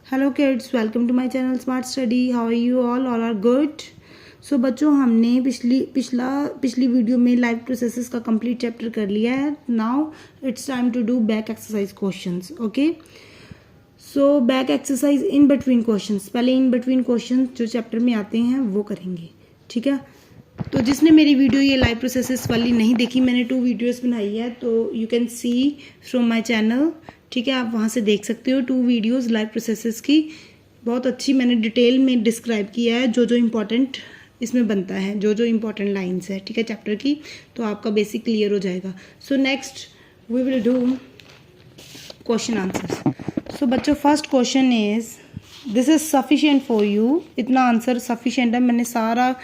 Hello kids, welcome to my channel smart study. How are you all are good. So बच्चों, हमने पिछली video में life processes का complete chapter कर लिया है। Now it's time to do back exercise questions. Okay, so back exercise in between questions. पहले in between questions जो चैप्टर में आते हैं वो करेंगे, ठीक है। तो जिसने मेरी वीडियो ये लाइफ प्रोसेसेस वाली नहीं देखी, मैंने 2 वीडियोस बनाई है, तो you can see from my channel, ठीक है। आप वहाँ से देख सकते हो 2 वीडियोस लाइफ प्रोसेसेस की। बहुत अच्छी मैंने डिटेल में डिस्क्राइब किया है जो इम्पोर्टेंट इसमें बनता है, जो इम्पोर्टेंट लाइन्स है, ठीक है, चैप्टर की। तो आपका बेसिक क्लियर हो जाएगा। So next we will do question answers. So बच्चों, first question is this is sufficient for you. इतना आंसर सफिशिएंट है, मैंने सारा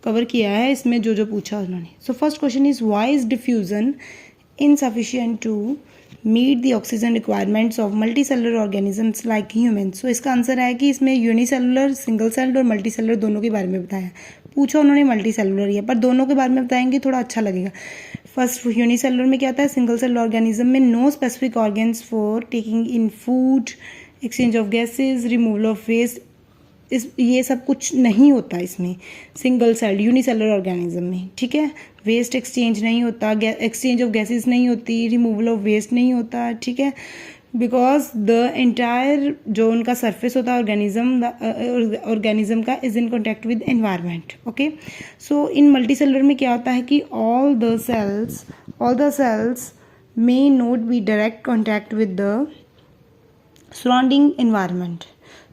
कवर किया है इसमें जो पूछा उन्होंने। So first question is why is diffusion insufficient to meet the oxygen requirements of multi cellular organisms like humans. So इसका आंसर है कि इसमें यूनिसेलुलर, सिंगल सेल्ड और मल्टी सेलुलर दोनों के बारे में बताया। पूछा उन्होंने मल्टी सेलुलर ही है, पर दोनों के बारे में बताएंगे थोड़ा अच्छा लगेगा। फर्स्ट यूनिसेलुलर में क्या आता है, सिंगल सेलुलर ऑर्गेनिज्म में no specific organs for taking in food, exchange of gases, removal of waste, ये सब कुछ नहीं होता इसमें सिंगल सेल्ड यूनिसेलुलर ऑर्गेनिज्म में, ठीक है। वेस्ट एक्सचेंज नहीं होता, एक्सचेंज ऑफ गैसेस नहीं होती, रिमूवल ऑफ वेस्ट नहीं होता, ठीक है। बिकॉज द एंटायर जो उनका सरफेस होता है ऑर्गेनिज्म का is in contact with environment. Okay, so in multi cellular में क्या होता है कि all the cells may not be direct contact with the surrounding environment.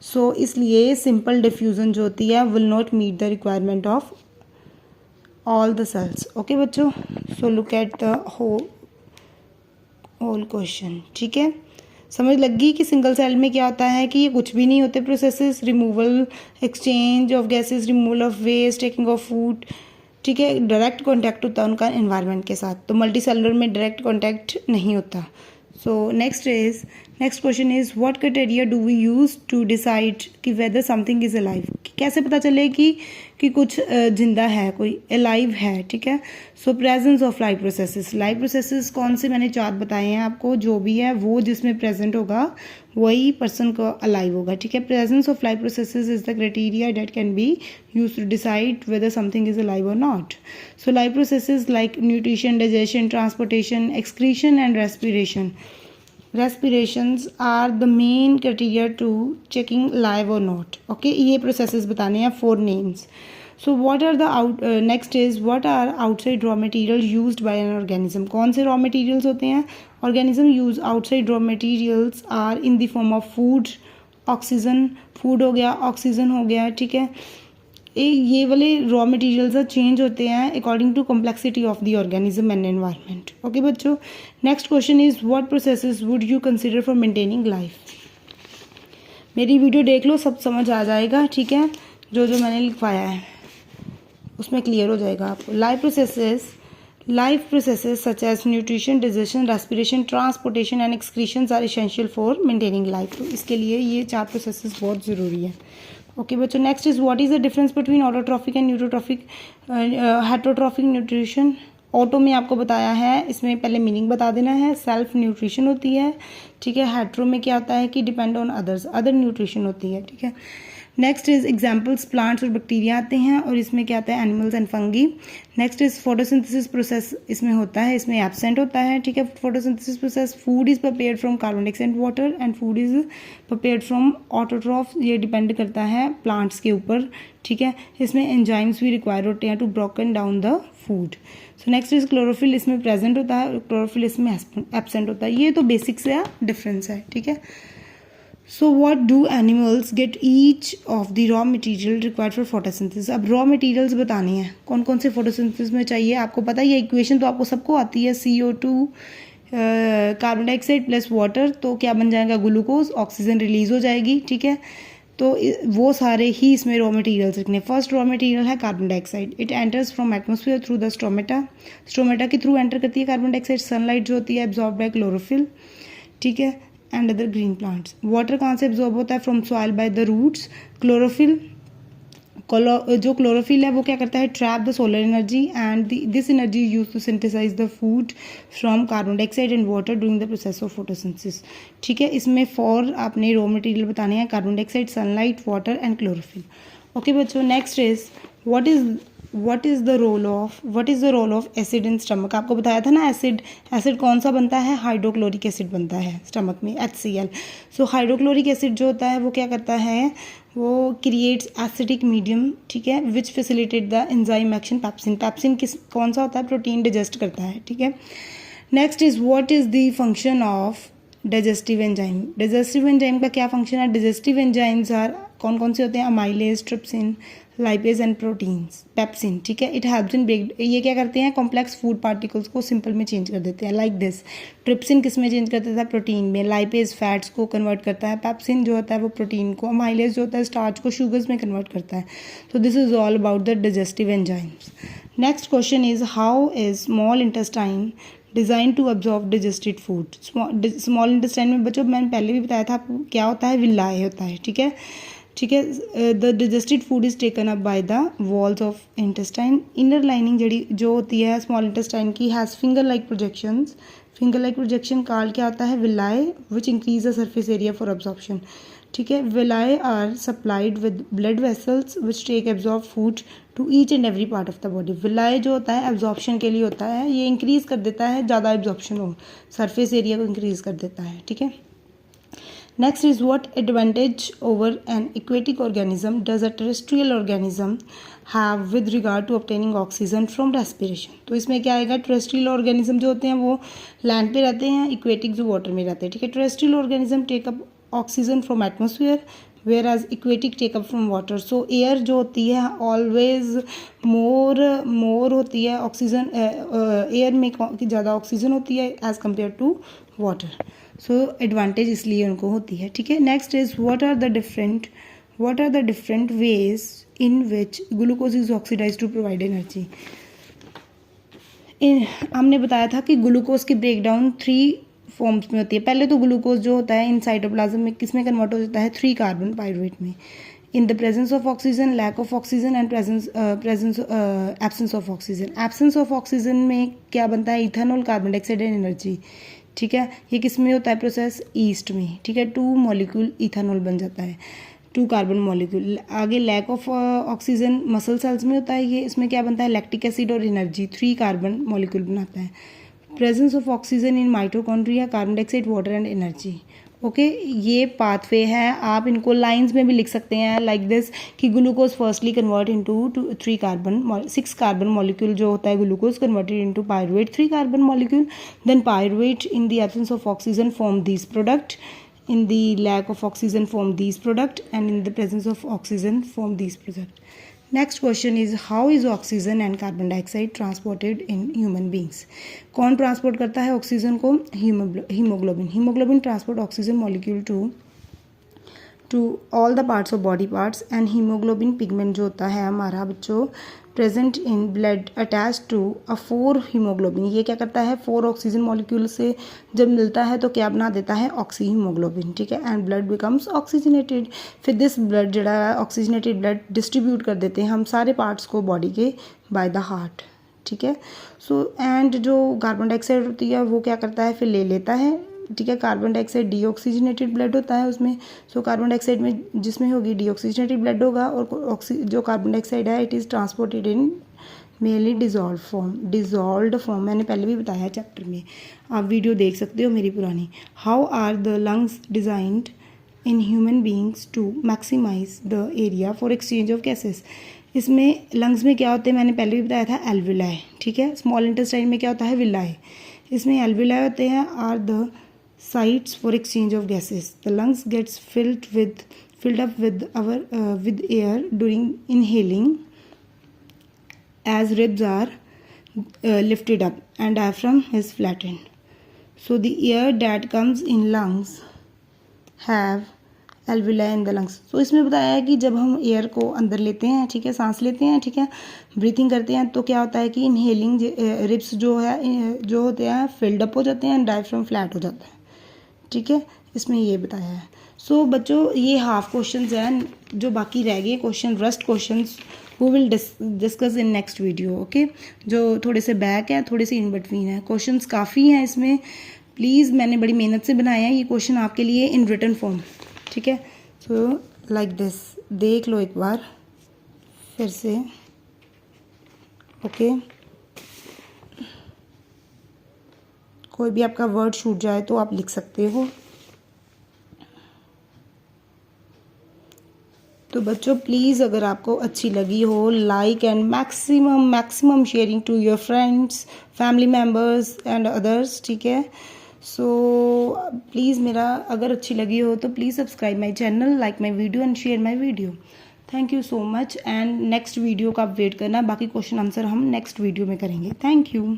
So इसलिए सिंपल डिफ्यूजन जो होती है will not meet the requirement of all the cells. Okay बच्चों, so look at the whole question, ठीक है। समझ लग गई कि सिंगल सेल में क्या होता है कि ये कुछ भी नहीं होते processes, removal, exchange of gases, removal of waste, taking of food, ठीक है। डायरेक्ट कॉन्टैक्ट होता है उनका एनवायरनमेंट के साथ, तो मल्टी सेलुलर में डायरेक्ट कॉन्टैक्ट नहीं होता। So next question is what criteria do we use to decide कि वेदर समथिंग इज अलाइव। कैसे पता चले कि कुछ जिंदा है, कोई अलाइव है, ठीक है। सो प्रेजेंस ऑफ लाइफ प्रोसेसेस कौन से मैंने 4 बताए हैं आपको, जो भी है वो जिसमें प्रेजेंट होगा वही पर्सन को अलाइव होगा, ठीक है। Presence of life processes is the criteria that can be use to decide whether something is alive और not. So life processes like nutrition, digestion, transportation, excretion and respiration respirations are the main criteria to checking live or not. Okay, ये processes बताने हैं 4 names. So what are the next is what are outside raw materials used by an organism. कौन से raw materials होते हैं? Organism use outside raw materials are in the form of food, oxygen, food हो गया, oxygen हो गया, ठीक है। ये वाले रॉ मटेरियल्स चेंज होते हैं according to complexity of the organism and environment. Okay बच्चों, next question is what processes would you consider for maintaining life. मेरी वीडियो देख लो, सब समझ आ जाएगा, ठीक है। जो मैंने लिखवाया है उसमें क्लियर हो जाएगा आपको। Life processes such as nutrition, digestion, respiration, transportation and excretions are essential for maintaining life. तो इसके लिए ये 4 प्रोसेसेस बहुत ज़रूरी है। ओके बच्चों, next is what is the difference between autotrophic and heterotrophic nutrition. Auto में आपको बताया है, इसमें पहले मीनिंग बता देना है, सेल्फ न्यूट्रिशन होती है, ठीक है। हेटरो में क्या होता है कि depend on others, other nutrition होती है, ठीक है। नेक्स्ट इज एग्जाम्पल्स, प्लांट्स और बैक्टीरिया आते हैं, और इसमें क्या आता है animals and fungi. Next is photosynthesis process, इसमें होता है, इसमें एब्सेंट होता है, ठीक है। Photosynthesis process, food is prepared from carbon dioxide water and food is prepared from autotroph. ये डिपेंड करता है प्लांट्स के ऊपर, ठीक है। इसमें एंजाइम्स भी रिक्वायर होते हैं to broken down the food. So next is chlorophyll, इसमें प्रेजेंट होता है, क्लोरोफिल इसमें एब्सेंट होता है। ये तो बेसिक से डिफरेंस है, ठीक है। So what do animals gate each of the raw material required for photosynthesis. अब रॉ मटेरियल्स बतानी है कौन कौन से फोटोसिंथेसिस में चाहिए, आपको पता है ये इक्वेशन तो आपको सबको आती है, CO2 carbon dioxide plus water, तो क्या बन जाएगा ग्लूकोज, ऑक्सीजन रिलीज हो जाएगी, ठीक है। तो वो सारे ही इसमें रॉ मटेरियल्स लिखने। फर्स्ट रॉ मटेरियल है carbon dioxide, it enters from atmosphere through the stromata के थ्रू एंटर करती है कार्बन डाइऑक्साइड। सनलाइट जो होती है एब्जॉर्ब बाय क्लोरोफिल, ठीक है, and other green plants. Water कहाँ से एब्जॉर्ब होता है, from soil by the roots. Chlorophyll जो क्लोरोफिल है वो क्या करता है, trap the solar energy and this energy use to synthesise the food from carbon dioxide and water during the process of photosynthesis. ठीक है, इसमें 4 आपने रॉ मटेरियल बताने हैं, carbon dioxide, sunlight, water and chlorophyll. Okay बच्चों, next is what is the role of acid in stomach. आपको बताया था ना, एसिड कौन सा बनता है, हाइड्रोक्लोरिक एसिड बनता है स्टमक में, HCl। सो हाइड्रोक्लोरिक एसिड जो होता है वो क्या करता है, वो क्रिएट्स एसिडिक मीडियम, ठीक है, which facilitate the enzyme action pepsin. Pepsin कौन सा होता है, प्रोटीन डाइजेस्ट करता है। ठीक है, next is what is the function of digestive enzyme. Digestive enzyme का क्या फंक्शन है, डाइजेस्टिव एंजाइम्स आर कौन कौन से होते हैं, amylase, trypsin, lipase and proteins, pepsin. ठीक है, इट हेल्प्स इन ब्रेक, ये क्या करते हैं, कॉम्प्लेक्स फूड पार्टिकल्स को सिंपल में चेंज कर देते हैं, लाइक दिस। ट्रिप्सिन किस में चेंज कर देता है, प्रोटीन में। लाइपेज फैट्स को कन्वर्ट करता है, पेप्सिन जो होता है वो प्रोटीन को, अमाइलेज जो होता है स्टार्च को शुगर्स में कन्वर्ट करता है। तो this is all about the digestive enzymes. Next question is how is small intestine design to absorb digested food. Small intestine में बच्चों मैंने पहले भी बताया था आपको क्या होता है, विलाय होता है। ठीक है, the digested food is taken up by the walls of intestine. Inner lining जो होती है स्मॉल इंटेस्टाइन की has finger like projections. Finger like projection called क्या होता है, villi, which increase the surface area for absorption. ठीक है, villi are supplied with blood vessels which take absorb food to each and every part of the body. Villi जो होता है absorption के लिए होता है, ये इंक्रीज कर देता है, ज़्यादा एब्जॉर्प्शन हो, सरफेस एरिया को इंक्रीज कर देता है। ठीक है, next is what advantage over an aquatic organism does a terrestrial organism have with regard to obtaining oxygen from respiration. तो इसमें क्या आएगा, टेरेस्ट्रियल ऑर्गेनिज्म जो होते हैं वो लैंड पे रहते हैं, इक्वेटिक जो वाटर में रहते हैं। ठीक है, terrestrial organism take up oxygen from atmosphere whereas aquatic take up from water. So air जो होती है ऑलवेज मोर होती है ऑक्सीजन, एयर में ज़्यादा ऑक्सीजन होती है as compare to water. So advantage इसलिए उनको होती है। ठीक है, next is what are the different ways in which glucose is oxidise to provide energy. हमने बताया था कि ग्लूकोज की ब्रेकडाउन 3 फॉर्म्स में होती है। पहले तो ग्लूकोज जो होता है इन साइटोप्लाज्म में किस में कन्वर्ट हो जाता है, 3 कार्बन पायरुवेट में, in the presence of oxygen, lack of oxygen and absence of oxygen. Absence of oxygen में क्या बनता है, ethanol, carbon dioxide and energy. ठीक है, ये किस में होता है प्रोसेस, ईस्ट में। ठीक है, 2 मॉलिक्यूल इथेनॉल बन जाता है, 2 कार्बन मॉलिक्यूल। आगे lack of oxygen muscle cells में होता है, ये इसमें क्या बनता है, लैक्टिक एसिड और एनर्जी, 3 कार्बन मॉलिक्यूल बनाता है। Presence of oxygen in mitochondria, carbon dioxide, water and energy. Okay, ये पाथवे है, आप इनको लाइंस में भी लिख सकते हैं लाइक दिस कि glucose firstly convert into 6 carbon molecule जो होता है glucose converted into pyruvate 3 carbon molecule, then pyruvate in the absence of oxygen form this product, in the lack of oxygen form these product, and in the presence of oxygen form these product. Next question is how is oxygen and carbon dioxide transported in human beings? कौन transport करता है oxygen को, haemoglobin transport oxygen molecule to all the parts of body parts, and haemoglobin pigment जो होता है हमारा बच्चों present in blood attach to a 4 haemoglobin. ये क्या करता है, 4 ऑक्सीजन मॉलिक्यूल से जब मिलता है तो क्या बना देता है, ऑक्सी हीमोग्लोबिन। ठीक है, एंड ब्लड बिकम्स ऑक्सीजनेटेड। फिर दिस ब्लड जड़ा है ऑक्सीजनेटेड ब्लड डिस्ट्रीब्यूट कर देते हैं हम सारे पार्ट्स को बॉडी के बाय द हार्ट। ठीक है, सो एंड जो कार्बन डाइऑक्साइड होती है वो क्या करता है, फिर ले लेता है। ठीक है, कार्बन डाइऑक्साइड डीऑक्सीजनेटेड ब्लड होता है उसमें, सो कार्बन डाइऑक्साइड में जिसमें होगी डीऑक्सीजनेटेड ब्लड होगा, और जो कार्बन डाइऑक्साइड है it is transported in mainly dissolved form. मैंने पहले भी बताया चैप्टर में, आप वीडियो देख सकते हो मेरी पुरानी। How are the lungs designed in human beings to maximise the area for exchange of gases. इसमें लंग्स में क्या होते हैं, मैंने पहले भी बताया था एल्विलाई। ठीक है, स्मॉल इंटेस्टाइन में क्या होता है, विलाई। इसमें एल्विलाई होते हैं are the sites for exchange of gases. The lungs gets filled up with air during inhaling as ribs are lifted up and diaphragm is flattened. So the air that comes in lungs have alveoli in the lungs. So इसमें बताया है कि जब हम air को अंदर लेते हैं, ठीक है, सांस लेते हैं, ठीक है, ब्रीथिंग करते हैं, तो क्या होता है कि इनहेलिंग रिब्स जो होते हैं फिल्ड अप हो जाते हैं, डायफ्राम फ्लैट हो जाता है। ठीक है, इसमें ये बताया है। सो बच्चों ये हाफ क्वेश्चंस हैं, जो बाकी रह गए क्वेश्चन, रेस्ट क्वेश्चंस वो will discuss in next video. Okay, जो थोड़े से बैक है, थोड़े से इन बिटवीन है, क्वेश्चंस काफ़ी हैं इसमें। प्लीज़, मैंने बड़ी मेहनत से बनाया है ये क्वेश्चन आपके लिए इन रिटन फॉर्म, ठीक है। सो लाइक दिस, देख लो एक बार फिर से। ओके, कोई भी आपका वर्ड छूट जाए तो आप लिख सकते हो। तो बच्चों प्लीज़, अगर आपको अच्छी लगी हो, like and maximum sharing to your friends, family members and others, ठीक है। सो प्लीज़, मेरा अगर अच्छी लगी हो तो please subscribe my channel, like my video and share my video. Thank you so much. And next video का आप वेट करना, बाकी क्वेश्चन आंसर हम नेक्स्ट वीडियो में करेंगे। Thank you.